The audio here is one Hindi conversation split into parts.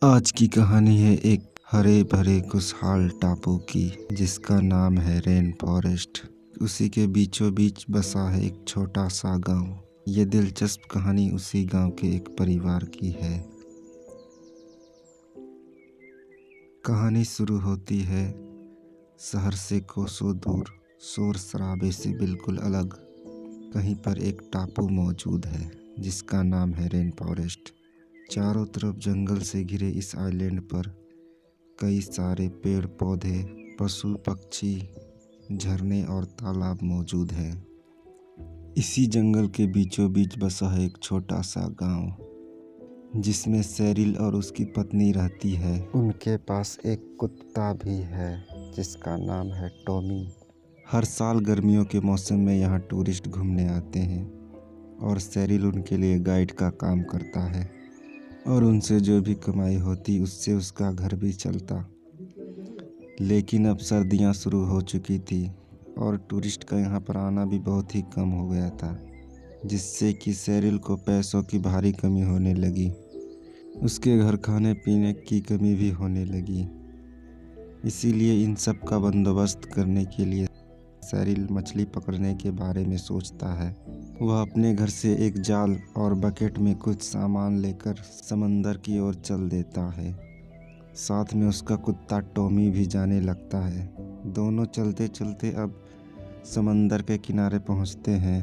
आज की कहानी है एक हरे भरे खुशहाल टापू की, जिसका नाम है रेन फॉरेस्ट। उसी के बीचों बीच बसा है एक छोटा सा गांव। ये दिलचस्प कहानी उसी गांव के एक परिवार की है। कहानी शुरू होती है शहर से कोसों दूर, शोर शराबे से बिल्कुल अलग। कहीं पर एक टापू मौजूद है जिसका नाम है रेन फॉरेस्ट। चारों तरफ जंगल से घिरे इस आइलैंड पर कई सारे पेड़ पौधे, पशु पक्षी, झरने और तालाब मौजूद हैं। इसी जंगल के बीचों बीच बसा है एक छोटा सा गांव जिसमें सेरिल और उसकी पत्नी रहती है। उनके पास एक कुत्ता भी है जिसका नाम है टॉमी। हर साल गर्मियों के मौसम में यहाँ टूरिस्ट घूमने आते हैं और सेरिल उनके लिए गाइड का काम करता है और उनसे जो भी कमाई होती उससे उसका घर भी चलता। लेकिन अब सर्दियां शुरू हो चुकी थी और टूरिस्ट का यहाँ पर आना भी बहुत ही कम हो गया था, जिससे कि सेरिल को पैसों की भारी कमी होने लगी। उसके घर खाने पीने की कमी भी होने लगी। इसीलिए इन सब का बंदोबस्त करने के लिए सेरिल मछली पकड़ने के बारे में सोचता है। वह अपने घर से एक जाल और बकेट में कुछ सामान लेकर समंदर की ओर चल देता है। साथ में उसका कुत्ता टॉमी भी जाने लगता है। दोनों चलते चलते अब समंदर के किनारे पहुंचते हैं,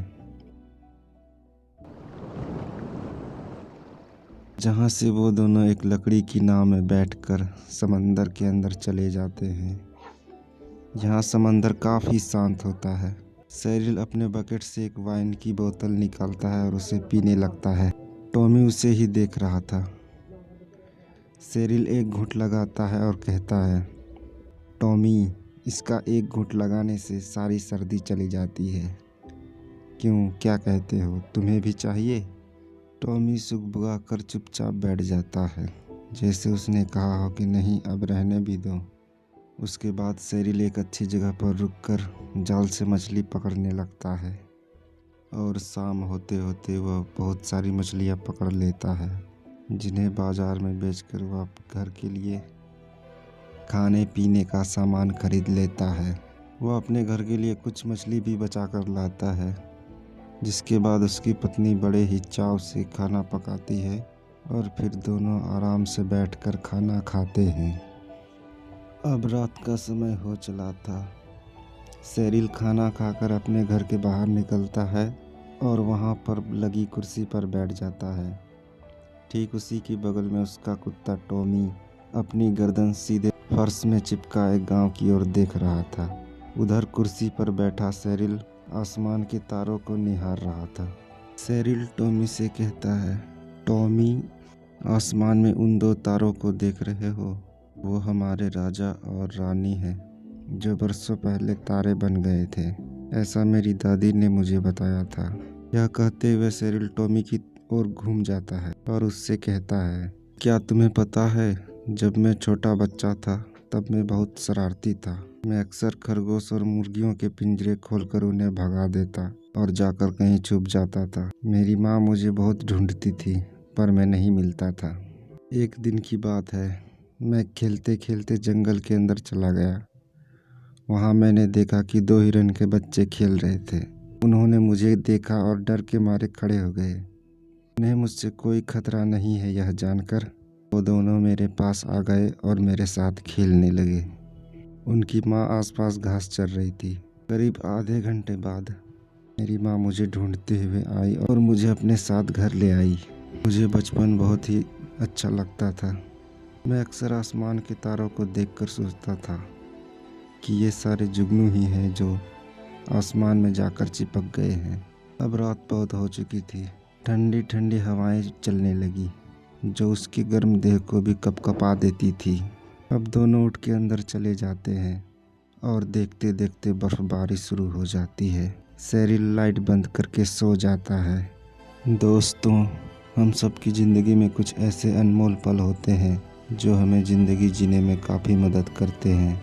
जहां से वो दोनों एक लकड़ी की नाव में बैठकर समंदर के अंदर चले जाते हैं। यहाँ समंदर काफ़ी शांत होता है। सेरिल अपने बकेट से एक वाइन की बोतल निकालता है और उसे पीने लगता है। टॉमी उसे ही देख रहा था। सेरिल एक घूंट लगाता है और कहता है, टॉमी, इसका एक घूंट लगाने से सारी सर्दी चली जाती है। क्यों, क्या कहते हो, तुम्हें भी चाहिए? टॉमी सुगबुगा कर चुपचाप बैठ जाता है, जैसे उसने कहा हो कि नहीं, अब रहने भी दो। उसके बाद सेरिल एक अच्छी जगह पर रुककर जाल से मछली पकड़ने लगता है और शाम होते होते वह बहुत सारी मछलियाँ पकड़ लेता है, जिन्हें बाज़ार में बेचकर वह घर के लिए खाने पीने का सामान खरीद लेता है। वह अपने घर के लिए कुछ मछली भी बचा कर लाता है, जिसके बाद उसकी पत्नी बड़े ही चाव से खाना पकाती है और फिर दोनों आराम से बैठकर खाना खाते हैं। अब रात का समय हो चला था। सेरिल खाना खाकर अपने घर के बाहर निकलता है और वहाँ पर लगी कुर्सी पर बैठ जाता है। ठीक उसी के बगल में उसका कुत्ता टॉमी अपनी गर्दन सीधे फर्श में चिपकाए गांव की ओर देख रहा था। उधर कुर्सी पर बैठा सेरिल आसमान के तारों को निहार रहा था। सेरिल टॉमी से कहता है, टॉमी, आसमान में उन दो तारों को देख रहे हो? वो हमारे राजा और रानी हैं, जो बरसों पहले तारे बन गए थे। ऐसा मेरी दादी ने मुझे बताया था। यह कहते हुए सेरिल टॉमी की ओर घूम जाता है और उससे कहता है, क्या तुम्हें पता है, जब मैं छोटा बच्चा था तब मैं बहुत शरारती था। मैं अक्सर खरगोश और मुर्गियों के पिंजरे खोलकर उन्हें भगा देता और जाकर कहीं छुप जाता था। मेरी माँ मुझे बहुत ढूंढती थी पर मैं नहीं मिलता था। एक दिन की बात है, मैं खेलते खेलते जंगल के अंदर चला गया। वहाँ मैंने देखा कि दो हिरन के बच्चे खेल रहे थे। उन्होंने मुझे देखा और डर के मारे खड़े हो गए। उन्हें मुझसे कोई खतरा नहीं है यह जानकर वो दोनों मेरे पास आ गए और मेरे साथ खेलने लगे। उनकी माँ आसपास घास चर रही थी। करीब आधे घंटे बाद मेरी माँ मुझे ढूंढते हुए आई और मुझे अपने साथ घर ले आई। मुझे बचपन बहुत ही अच्छा लगता था। मैं अक्सर आसमान के तारों को देखकर सोचता था कि ये सारे जुगनू ही हैं जो आसमान में जाकर चिपक गए हैं। अब रात बहुत हो चुकी थी। ठंडी ठंडी हवाएं चलने लगी जो उसकी गर्म देह को भी कपकपा देती थी। अब दोनों उठ के अंदर चले जाते हैं और देखते देखते बर्फबारी शुरू हो जाती है। सेरिल लाइट बंद करके सो जाता है। दोस्तों, हम सब की ज़िंदगी में कुछ ऐसे अनमोल पल होते हैं जो हमें ज़िंदगी जीने में काफ़ी मदद करते हैं।